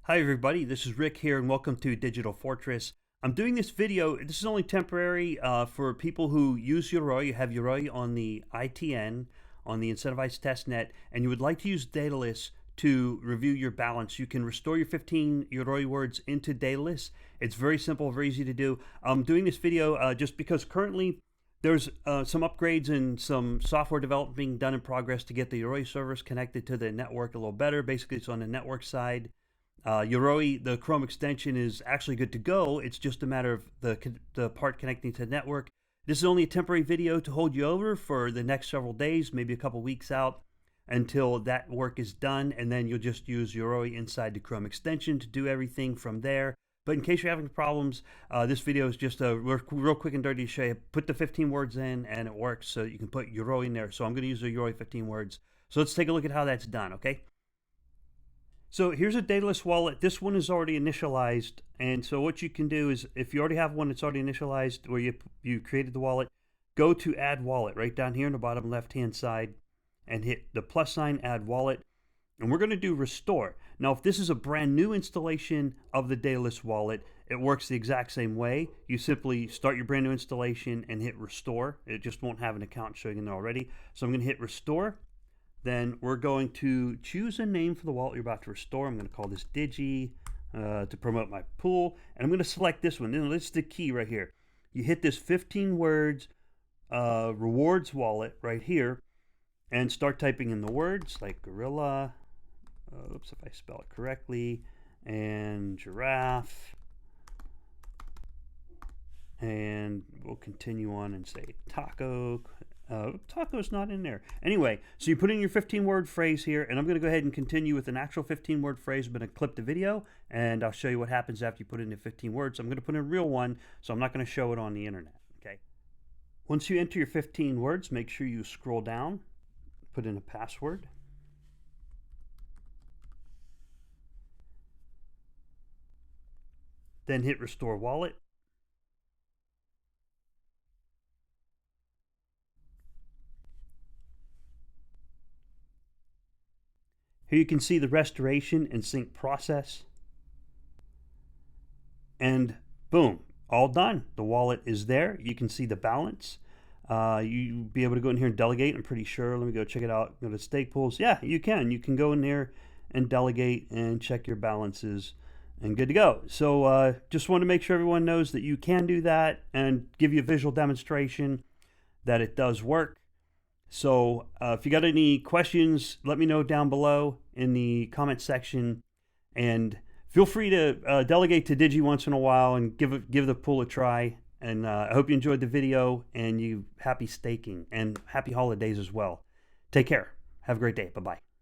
Hi everybody, this is Rick here and welcome to Digital Fortress. I'm doing this video, this is only temporary for people who use Yoroi. You have Yoroi on the ITN, on the incentivized testnet, and you would like to use Daedalus to review your balance. You can restore your 15 Yoroi words into Daedalus. It's very simple, very easy to do. I'm doing this video just because currently there's some upgrades and some software development being done in progress to get the Yoroi servers connected to the network a little better. Basically, it's on the network side. Yoroi, the Chrome extension, is actually good to go. It's just a matter of the part connecting to the network. This is only a temporary video to hold you over for the next several days, maybe a couple weeks out, until that work is done, and then you'll just use Yoroi inside the Chrome extension to do everything from there. But in case you're having problems, this video is just a real quick and dirty to show you. Put the 15 words in, and it works, so you can put Yoroi in there. So I'm going to use the Yoroi 15 words. So let's take a look at how that's done, okay? So here's a Daedalus wallet. This one is already initialized, and so what you can do is, if you already have one that's already initialized where you created the wallet, go to Add Wallet right down here in the bottom left-hand side and hit the plus sign, Add Wallet, and we're going to do Restore. Now, if this is a brand new installation of the Daedalus wallet, it works the exact same way. You simply start your brand new installation and hit Restore. It just won't have an account showing in there already. So I'm going to hit Restore. Then we're going to choose a name for the wallet you're about to restore. I'm going to call this Digi to promote my pool. And I'm going to select this one. Now, this is the key right here. You hit this 15 words rewards wallet right here and start typing in the words like gorilla, oops, if I spell it correctly, and giraffe. And we'll continue on and say taco. Taco's not in there. Anyway, so you put in your 15-word phrase here, and I'm going to go ahead and continue with an actual 15-word phrase. I'm going to clip the video, and I'll show you what happens after you put in the 15 words. I'm going to put in a real one, so I'm not going to show it on the internet, okay? Once you enter your 15 words, make sure you scroll down, put in a password. Then hit Restore Wallet. Here you can see the restoration and sync process. And boom, all done. The wallet is there. You can see the balance. You'll be able to go in here and delegate, I'm pretty sure. Let me go check it out. Go to stake pools. Yeah, you can. You can go in there and delegate and check your balances and good to go. So just want to make sure everyone knows that you can do that and give you a visual demonstration that it does work. So if you got any questions, let me know down below in the comment section, and feel free to delegate to Digi once in a while and give the pool a try. And I hope you enjoyed the video and you happy staking and happy holidays as well. Take care. Have a great day. Bye-bye.